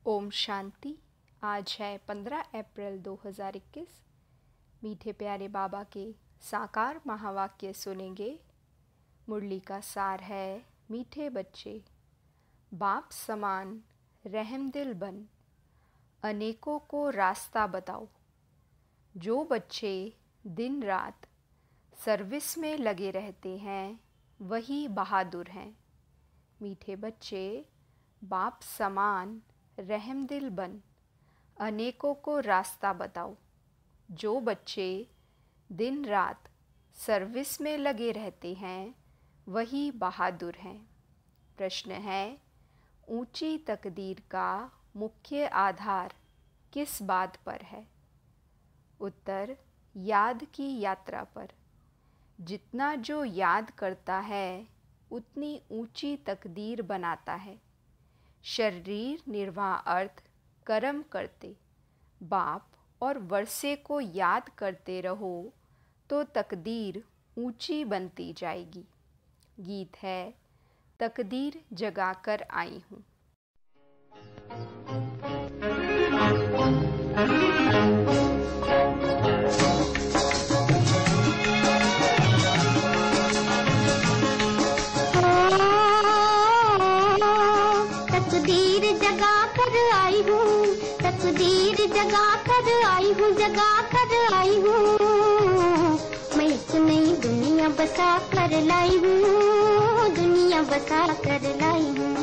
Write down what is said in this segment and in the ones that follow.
ओम शांति। आज है 15 अप्रैल 2021। मीठे प्यारे बाबा के साकार महावाक्य सुनेंगे। मुरली का सार है, मीठे बच्चे बाप समान रहमदिल बन, अनेकों को रास्ता बताओ। जो बच्चे दिन रात सर्विस में लगे रहते हैं वही बहादुर हैं। मीठे बच्चे बाप समान रहमदिल बन, अनेकों को रास्ता बताओ। जो बच्चे दिन रात सर्विस में लगे रहते हैं वही बहादुर हैं। प्रश्न है, ऊंची तकदीर का मुख्य आधार किस बात पर है? उत्तर, याद की यात्रा पर। जितना जो याद करता है उतनी ऊंची तकदीर बनाता है। शरीर निर्वाह अर्थ कर्म करते बाप और वर्षे को याद करते रहो तो तकदीर ऊंची बनती जाएगी। गीत है, तकदीर जगाकर आई हूँ। तकदीर जगा कर आई हूँ, तकदीर जगा कर आई हूँ, जगा कर आई हूँ। मैं एक नई दुनिया बसा कर लाई हूँ, दुनिया बसा कर लाई हूँ।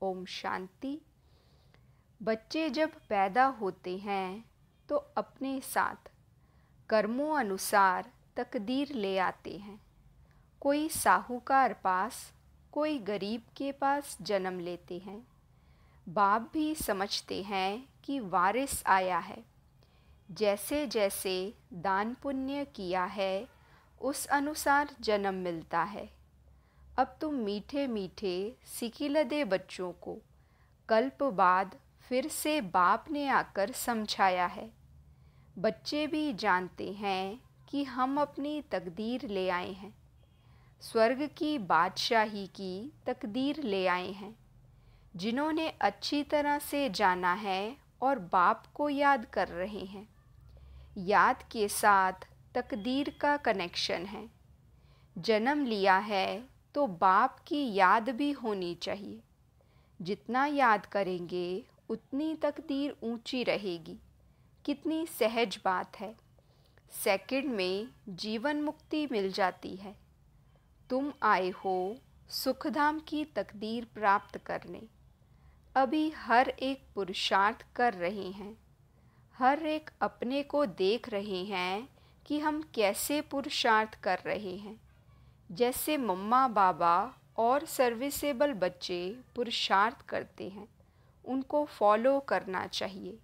ओम शांति। बच्चे जब पैदा होते हैं तो अपने साथ कर्मों अनुसार तकदीर ले आते हैं। कोई साहूकार पास, कोई गरीब के पास जन्म लेते हैं। बाप भी समझते हैं कि वारिस आया है। जैसे जैसे दान पुण्य किया है उस अनुसार जन्म मिलता है। अब तुम मीठे मीठे सिकिलदे बच्चों को कल्प बाद फिर से बाप ने आकर समझाया है। बच्चे भी जानते हैं कि हम अपनी तकदीर ले आए हैं। स्वर्ग की बादशाही की तकदीर ले आए हैं। जिन्होंने अच्छी तरह से जाना है और बाप को याद कर रहे हैं। याद के साथ तकदीर का कनेक्शन है। जन्म लिया है तो बाप की याद भी होनी चाहिए। जितना याद करेंगे उतनी तकदीर ऊंची रहेगी। कितनी सहज बात है। सेकंड में जीवन मुक्ति मिल जाती है। तुम आए हो सुखधाम की तकदीर प्राप्त करने। अभी हर एक पुरुषार्थ कर रहे हैं। हर एक अपने को देख रहे हैं कि हम कैसे पुरुषार्थ कर रहे हैं। जैसे मम्मा बाबा और सर्विसेबल बच्चे पुरुषार्थ करते हैं, उनको फॉलो करना चाहिए।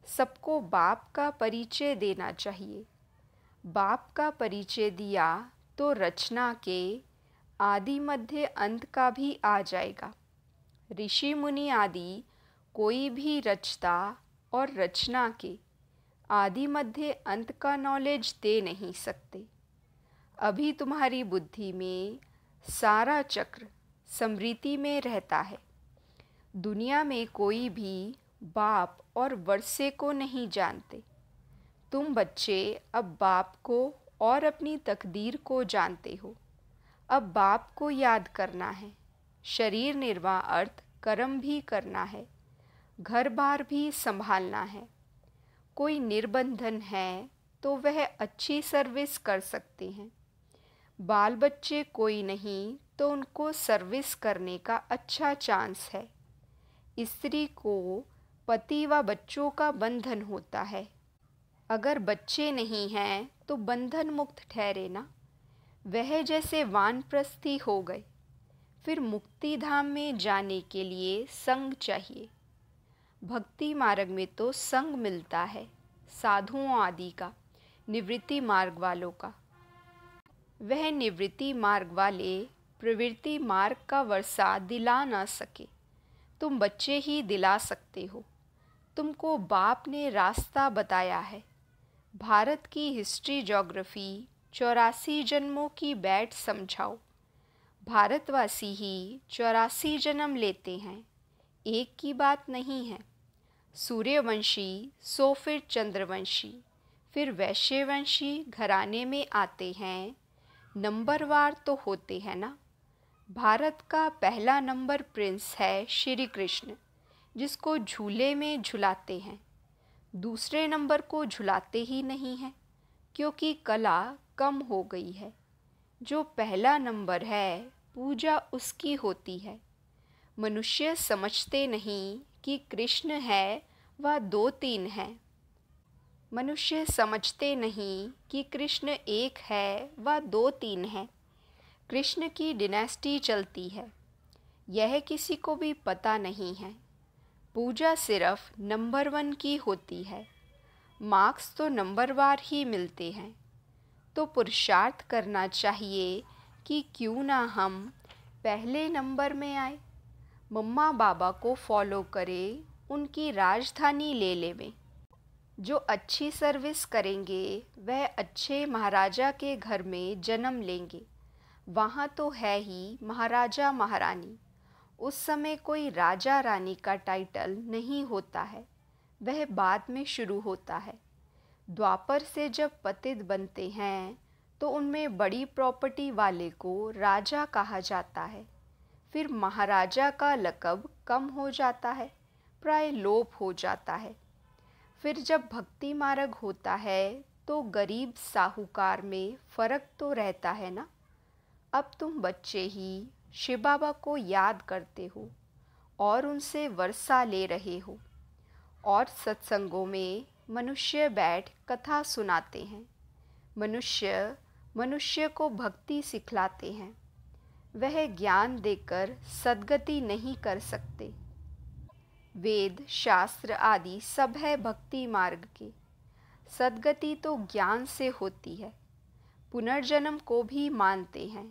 सबको बाप का परिचय देना चाहिए। बाप का परिचय दिया तो रचना के आदि मध्य अंत का भी आ जाएगा। ऋषि मुनि आदि कोई भी रचता और रचना के आदि मध्य अंत का नॉलेज दे नहीं सकते। अभी तुम्हारी बुद्धि में सारा चक्र स्मृति में रहता है। दुनिया में कोई भी बाप और वर्षे को नहीं जानते। तुम बच्चे अब बाप को और अपनी तकदीर को जानते हो। अब बाप को याद करना है। शरीर निर्वाह अर्थ कर्म भी करना है। घर बार भी संभालना है। कोई निर्बंधन है तो वह अच्छी सर्विस कर सकते हैं। बाल बच्चे कोई नहीं तो उनको सर्विस करने का अच्छा चांस है। स्त्री को पति व बच्चों का बंधन होता है। अगर बच्चे नहीं हैं तो बंधन मुक्त ठहरे ना। वह जैसे वानप्रस्थी हो गए। फिर मुक्ति धाम में जाने के लिए संग चाहिए। भक्ति मार्ग में तो संग मिलता है, साधुओं आदि का, निवृत्ति मार्ग वालों का। वह निवृत्ति मार्ग वाले प्रवृत्ति मार्ग का वर्षा दिला ना सके। तुम बच्चे ही दिला सकते हो। तुमको बाप ने रास्ता बताया है। भारत की हिस्ट्री ज्योग्राफी 84 जन्मों की बैठ समझाओ। भारतवासी ही 84 जन्म लेते हैं, एक की बात नहीं है। सूर्यवंशी सो फिर चंद्रवंशी, फिर वैश्यवंशी घराने में आते हैं, नंबरवार तो होते हैं ना। भारत का पहला नंबर प्रिंस है श्री कृष्ण, जिसको झूले में झुलाते हैं। दूसरे नंबर को झुलाते ही नहीं हैं, क्योंकि कला कम हो गई है। जो पहला नंबर है, पूजा उसकी होती है। मनुष्य समझते नहीं कि कृष्ण है वह 2-3 है। मनुष्य समझते नहीं कि कृष्ण एक है वह 2-3 है। कृष्ण की डिनेस्टी चलती है, यह किसी को भी पता नहीं है। पूजा सिर्फ नंबर 1 की होती है। मार्क्स तो नंबरवार ही मिलते हैं। तो पुरुषार्थ करना चाहिए कि क्यों ना हम पहले नंबर में आए, मम्मा बाबा को फॉलो करें, उनकी राजधानी ले लेवें। जो अच्छी सर्विस करेंगे वह अच्छे महाराजा के घर में जन्म लेंगे। वहाँ तो है ही महाराजा महारानी। उस समय कोई राजा रानी का टाइटल नहीं होता है, वह बाद में शुरू होता है। द्वापर से जब पतित बनते हैं तो उनमें बड़ी प्रॉपर्टी वाले को राजा कहा जाता है। फिर महाराजा का लक़ब कम हो जाता है, प्राय लोप हो जाता है। फिर जब भक्ति मार्ग होता है तो गरीब साहूकार में फ़र्क तो रहता है ना। अब तुम बच्चे ही शिव बाबा को याद करते हो और उनसे वर्षा ले रहे हो, और सत्संगों में मनुष्य बैठ कथा सुनाते हैं। मनुष्य को भक्ति सिखलाते हैं। वह ज्ञान देकर सद्गति नहीं कर सकते। वेद शास्त्र आदि सब है भक्ति मार्ग के। सद्गति तो ज्ञान से होती है। पुनर्जन्म को भी मानते हैं।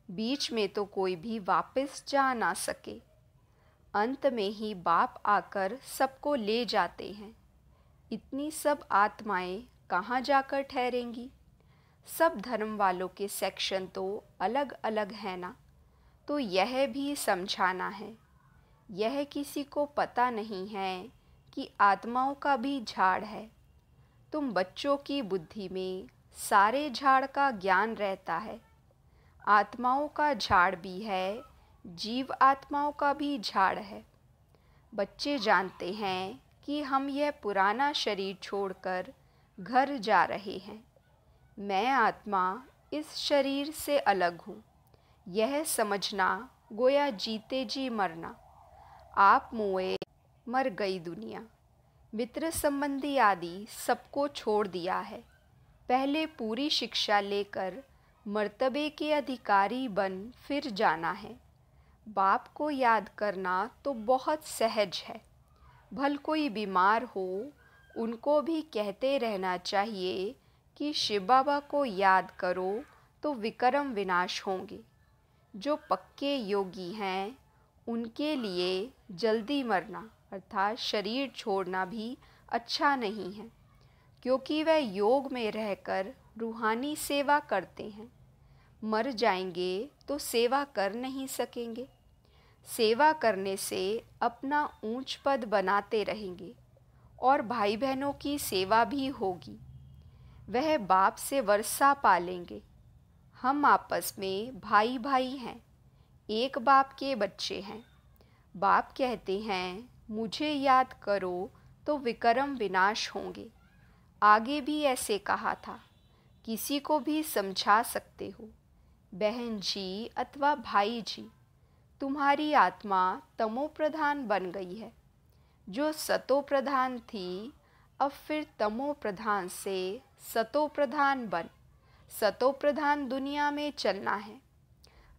बीच में तो कोई भी वापस जा ना सके। अंत में ही बाप आकर सबको ले जाते हैं। इतनी सब आत्माएं कहाँ जाकर ठहरेंगी? सब धर्म वालों के सेक्शन तो अलग अलग हैं ना, तो यह भी समझाना है। यह किसी को पता नहीं है कि आत्माओं का भी झाड़ है। तुम बच्चों की बुद्धि में सारे झाड़ का ज्ञान रहता है। आत्माओं का झाड़ भी है, जीव आत्माओं का भी झाड़ है। बच्चे जानते हैं कि हम यह पुराना शरीर छोड़कर घर जा रहे हैं। मैं आत्मा इस शरीर से अलग हूँ, यह समझना गोया जीते जी मरना। आप मुए मर गई दुनिया। मित्र संबंधी आदि सबको छोड़ दिया है। पहले पूरी शिक्षा लेकर मर्तबे के अधिकारी बन फिर जाना है। बाप को याद करना तो बहुत सहज है। भल कोई बीमार हो, उनको भी कहते रहना चाहिए कि शिव बाबा को याद करो तो विक्रम विनाश होंगे। जो पक्के योगी हैं उनके लिए जल्दी मरना अर्थात शरीर छोड़ना भी अच्छा नहीं है, क्योंकि वह योग में रहकर रूहानी सेवा करते हैं। मर जाएंगे तो सेवा कर नहीं सकेंगे। सेवा करने से अपना ऊंच पद बनाते रहेंगे और भाई बहनों की सेवा भी होगी। वह बाप से वर्षा पालेंगे। हम आपस में भाई भाई हैं, एक बाप के बच्चे हैं। बाप कहते हैं मुझे याद करो तो विक्रम विनाश होंगे। आगे भी ऐसे कहा था। किसी को भी समझा सकते हो, बहन जी अथवा भाई जी, तुम्हारी आत्मा तमो प्रधान बन गई है। जो सतो प्रधान थी, अब फिर तमो प्रधान से सतो प्रधान बन सतो प्रधान दुनिया में चलना है।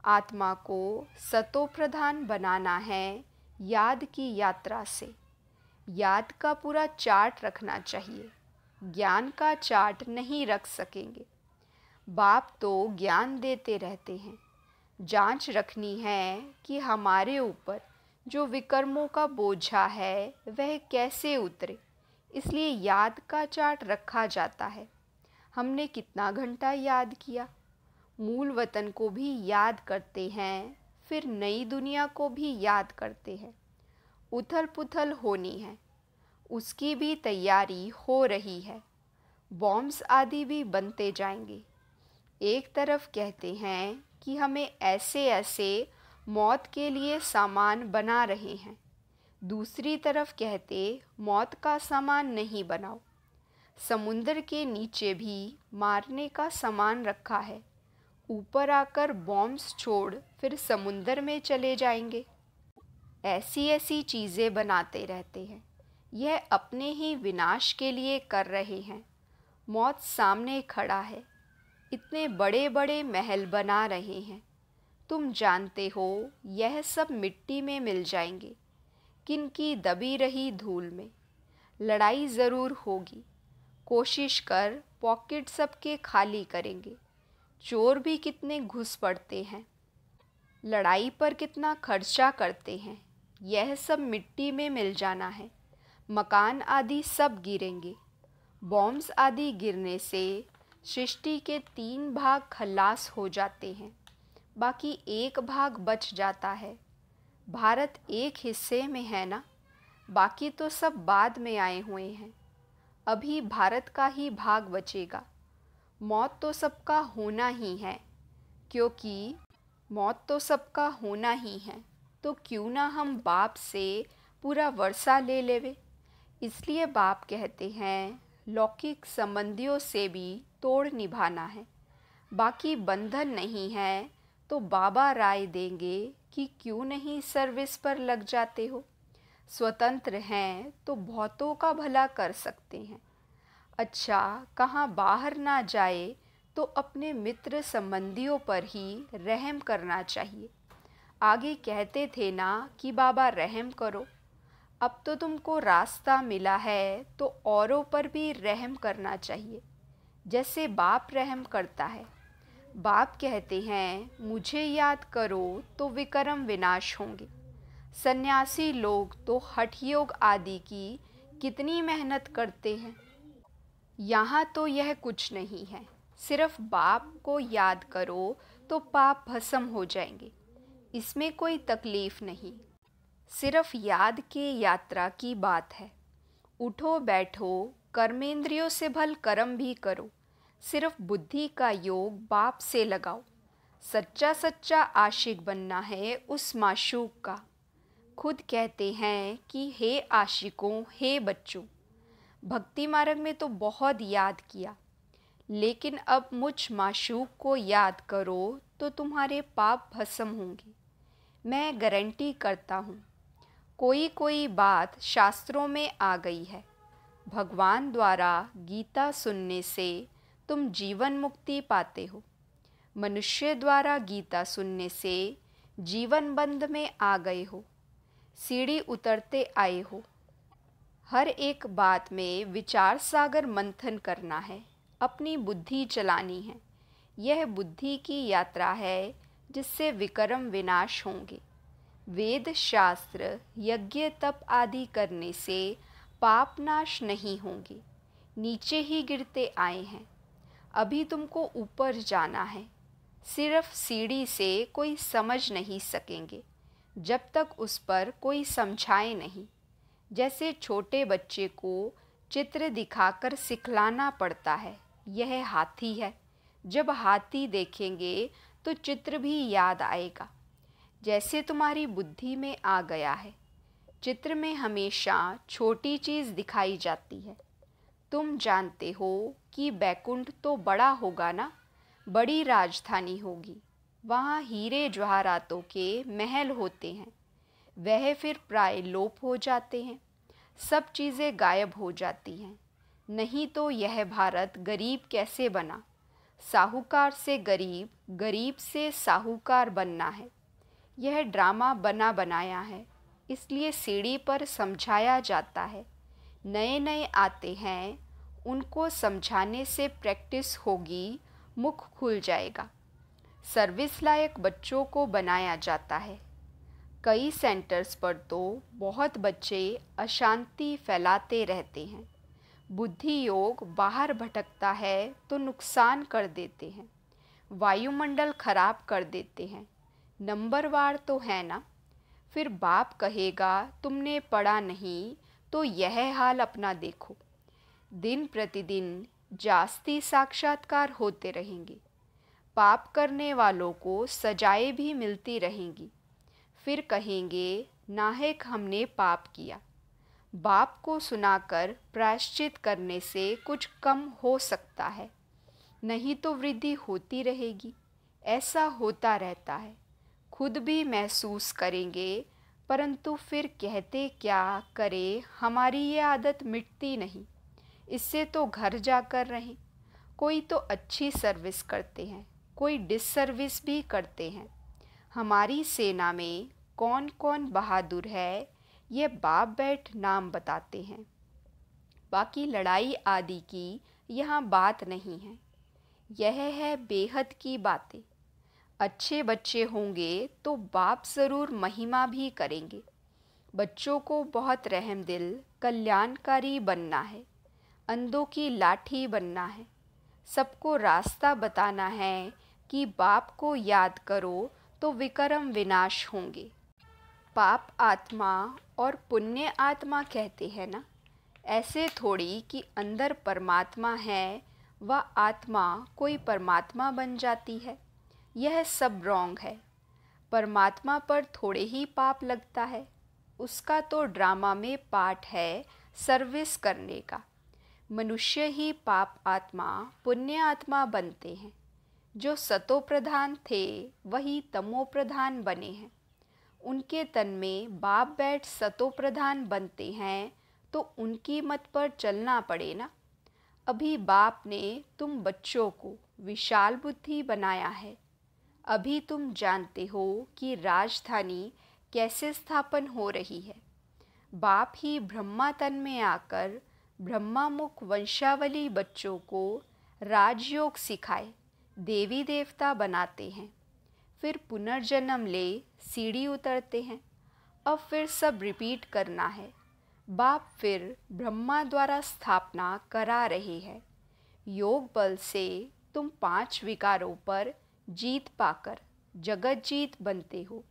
आत्मा को सतो प्रधान बनाना है याद की यात्रा से। याद का पूरा चार्ट रखना चाहिए, ज्ञान का चार्ट नहीं रख सकेंगे। बाप तो ज्ञान देते रहते हैं। जांच रखनी है कि हमारे ऊपर जो विकर्मों का बोझा है वह कैसे उतरे, इसलिए याद का चार्ट रखा जाता है। हमने कितना घंटा याद किया, मूल वतन को भी याद करते हैं, फिर नई दुनिया को भी याद करते हैं। उथल पुथल होनी है, उसकी भी तैयारी हो रही है। बॉम्ब्स आदि भी बनते जाएंगे। एक तरफ कहते हैं कि हमें ऐसे ऐसे मौत के लिए सामान बना रहे हैं, दूसरी तरफ कहते मौत का सामान नहीं बनाओ। समुंदर के नीचे भी मारने का सामान रखा है, ऊपर आकर बॉम्ब्स छोड़ फिर समुंदर में चले जाएंगे। ऐसी ऐसी चीज़ें बनाते रहते हैं। यह अपने ही विनाश के लिए कर रहे हैं। मौत सामने खड़ा है, इतने बड़े बड़े महल बना रहे हैं। तुम जानते हो यह सब मिट्टी में मिल जाएंगे, किनकी दबी रही धूल में। लड़ाई ज़रूर होगी, कोशिश कर पॉकेट सबके खाली करेंगे। चोर भी कितने घुस पड़ते हैं, लड़ाई पर कितना खर्चा करते हैं। यह सब मिट्टी में मिल जाना है। मकान आदि सब गिरेंगे। बॉम्ब्स आदि गिरने से सृष्टि के 3 भाग खल्लास हो जाते हैं, बाकी 1 भाग बच जाता है। भारत एक हिस्से में है ना, बाकी तो सब बाद में आए हुए हैं। अभी भारत का ही भाग बचेगा। मौत तो सबका होना ही है, क्योंकि मौत तो सबका होना ही है, तो क्यों ना हम बाप से पूरा वर्षा ले लेवे। इसलिए बाप कहते हैं लौकिक संबंधियों से भी तोड़ निभाना है। बाकी बंधन नहीं है तो बाबा राय देंगे कि क्यों नहीं सर्विस पर लग जाते हो। स्वतंत्र हैं तो बहुतों का भला कर सकते हैं। अच्छा, कहाँ बाहर ना जाए तो अपने मित्र संबंधियों पर ही रहम करना चाहिए। आगे कहते थे ना कि बाबा रहम करो। अब तो तुमको रास्ता मिला है तो औरों पर भी रहम करना चाहिए, जैसे बाप रहम करता है। बाप कहते हैं मुझे याद करो तो विक्रम विनाश होंगे। सन्यासी लोग तो हठ योग आदि की कितनी मेहनत करते हैं। यहाँ तो यह कुछ नहीं है, सिर्फ बाप को याद करो तो पाप भस्म हो जाएंगे। इसमें कोई तकलीफ नहीं, सिर्फ याद के यात्रा की बात है। उठो बैठो, कर्मेंद्रियों से भल कर्म भी करो। सिर्फ बुद्धि का योग बाप से लगाओ। सच्चा सच्चा आशिक बनना है उस माशूक का। खुद कहते हैं कि हे आशिकों, हे बच्चों, भक्ति मार्ग में तो बहुत याद किया, लेकिन अब मुझ माशूक को याद करो तो तुम्हारे पाप भस्म होंगे। मैं गारंटी करता हूँ। कोई कोई बात शास्त्रों में आ गई है। भगवान द्वारा गीता सुनने से तुम जीवन मुक्ति पाते हो। मनुष्य द्वारा गीता सुनने से जीवन बंध में आ गए हो, सीढ़ी उतरते आए हो। हर एक बात में विचार सागर मंथन करना है, अपनी बुद्धि चलानी है। यह बुद्धि की यात्रा है जिससे विक्रम विनाश होंगे। वेद शास्त्र यज्ञ तप आदि करने से पाप नाश नहीं होंगे, नीचे ही गिरते आए हैं। अभी तुमको ऊपर जाना है। सिर्फ सीढ़ी से कोई समझ नहीं सकेंगे जब तक उस पर कोई समझाए नहीं। जैसे छोटे बच्चे को चित्र दिखाकर सिखलाना पड़ता है। यह हाथी है, जब हाथी देखेंगे तो चित्र भी याद आएगा। जैसे तुम्हारी बुद्धि में आ गया है, चित्र में हमेशा छोटी चीज़ दिखाई जाती है। तुम जानते हो कि बैकुंठ तो बड़ा होगा ना, बड़ी राजधानी होगी। वहाँ हीरे जवाहरातों के महल होते हैं। वह फिर प्राय लोप हो जाते हैं, सब चीज़ें गायब हो जाती हैं। नहीं तो यह भारत गरीब कैसे बना। साहूकार से गरीब, गरीब से साहूकार बनना है। यह ड्रामा बना बनाया है, इसलिए सीढ़ी पर समझाया जाता है। नए नए आते हैं, उनको समझाने से प्रैक्टिस होगी, मुख खुल जाएगा। सर्विस लायक बच्चों को बनाया जाता है। कई सेंटर्स पर तो बहुत बच्चे अशांति फैलाते रहते हैं। बुद्धि योग बाहर भटकता है तो नुकसान कर देते हैं। वायुमंडल खराब कर देते हैं। नंबरवार तो है ना। फिर बाप कहेगा तुमने पढ़ा नहीं तो यह हाल अपना देखो। दिन प्रतिदिन जास्ती साक्षात्कार होते रहेंगे। पाप करने वालों को सजाएं भी मिलती रहेंगी। फिर कहेंगे नाहक हमने पाप किया। बाप को सुनाकर प्रायश्चित करने से कुछ कम हो सकता है, नहीं तो वृद्धि होती रहेगी। ऐसा होता रहता है। खुद भी महसूस करेंगे, परंतु फिर कहते क्या करें, हमारी ये आदत मिटती नहीं। इससे तो घर जाकर रहें। कोई तो अच्छी सर्विस करते हैं, कोई डिससर्विस भी करते हैं। हमारी सेना में कौन कौन बहादुर है, ये बाप बैठ नाम बताते हैं। बाकी लड़ाई आदि की यहाँ बात नहीं है। यह है बेहद की बातें। अच्छे बच्चे होंगे तो बाप ज़रूर महिमा भी करेंगे। बच्चों को बहुत रहमदिल कल्याणकारी बनना है, अंधों की लाठी बनना है, सबको रास्ता बताना है कि बाप को याद करो तो विक्रम विनाश होंगे। पाप आत्मा और पुण्य आत्मा कहते हैं ना। ऐसे थोड़ी कि अंदर परमात्मा है वह आत्मा कोई परमात्मा बन जाती है। यह सब रॉन्ग है। परमात्मा पर थोड़े ही पाप लगता है, उसका तो ड्रामा में पार्ट है सर्विस करने का। मनुष्य ही पाप आत्मा पुण्य आत्मा बनते हैं। जो सतो प्रधान थे वही तमो प्रधान बने हैं। उनके तन में बाप बैठ सतो प्रधान बनते हैं तो उनकी मत पर चलना पड़े ना। अभी बाप ने तुम बच्चों को विशाल बुद्धि बनाया है। अभी तुम जानते हो कि राजधानी कैसे स्थापन हो रही है। बाप ही ब्रह्मा तन में आकर ब्रह्मामुख वंशावली बच्चों को राजयोग सिखाए देवी देवता बनाते हैं। फिर पुनर्जन्म ले सीढ़ी उतरते हैं। अब फिर सब रिपीट करना है। बाप फिर ब्रह्मा द्वारा स्थापना करा रहे हैं। योग बल से तुम 5 विकारों पर जीत पाकर जगत जीत बनते हो।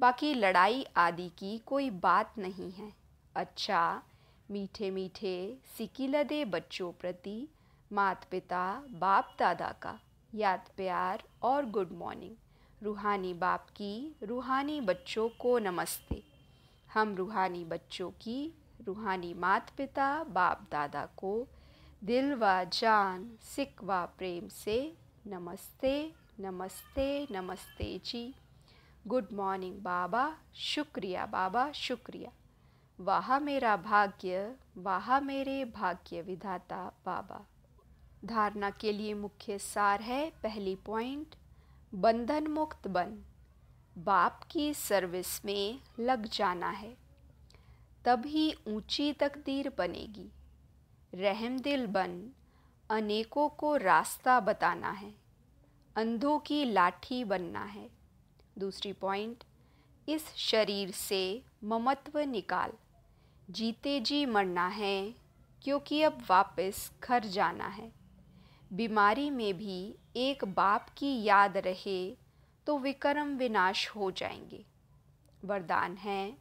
बाकी लड़ाई आदि की कोई बात नहीं है। अच्छा, मीठे मीठे सिकिलदे बच्चों प्रति माता पिता बाप दादा का याद प्यार और गुड मॉर्निंग। रूहानी बाप की रूहानी बच्चों को नमस्ते। हम रूहानी बच्चों की रूहानी माता पिता बाप दादा को दिल व जान सिक व प्रेम से नमस्ते नमस्ते नमस्ते जी। गुड मॉर्निंग बाबा, शुक्रिया बाबा, शुक्रिया। वाह मेरा भाग्य, वाह मेरे भाग्य विधाता बाबा। धारणा के लिए मुख्य सार है। पहली पॉइंट, बंधन मुक्त बन। बाप की सर्विस में लग जाना है, तभी ऊंची तकदीर बनेगी। रहमदिल बन, अनेकों को रास्ता बताना है, अंधों की लाठी बनना है। दूसरी पॉइंट, इस शरीर से ममत्व निकाल। जीते जी मरना है, क्योंकि अब वापस घर जाना है। बीमारी में भी एक बाप की याद रहे तो विक्रम विनाश हो जाएंगे। वरदान है,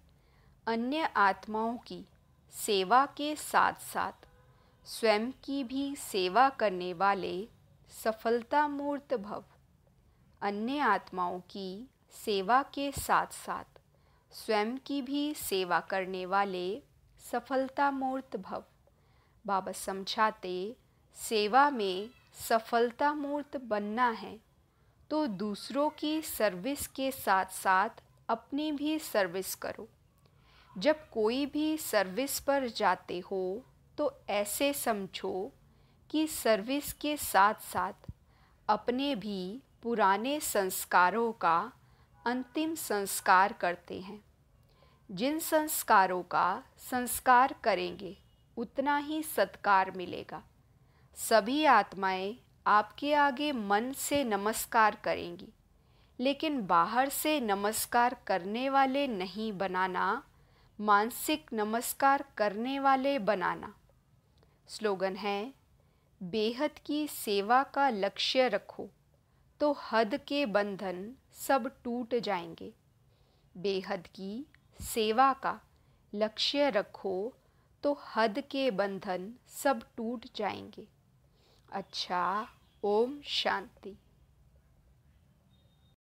अन्य आत्माओं की सेवा के साथ साथ स्वयं की भी सेवा करने वाले सफलता मूर्त भव। अन्य आत्माओं की सेवा के साथ साथ स्वयं की भी सेवा करने वाले सफलता मूर्त भव। बाबा समझाते, सेवा में सफलता मूर्त बनना है तो दूसरों की सर्विस के साथ साथ अपनी भी सर्विस करो। जब कोई भी सर्विस पर जाते हो तो ऐसे समझो कि सर्विस के साथ साथ अपने भी पुराने संस्कारों का अंतिम संस्कार करते हैं। जिन संस्कारों का संस्कार करेंगे उतना ही सत्कार मिलेगा। सभी आत्माएं आपके आगे मन से नमस्कार करेंगी, लेकिन बाहर से नमस्कार करने वाले नहीं बनाना, मानसिक नमस्कार करने वाले बनाना। स्लोगन है, बेहद की सेवा का लक्ष्य रखो तो हद के बंधन सब टूट जाएंगे। बेहद की सेवा का लक्ष्य रखो तो हद के बंधन सब टूट जाएंगे। अच्छा, ओम शांति।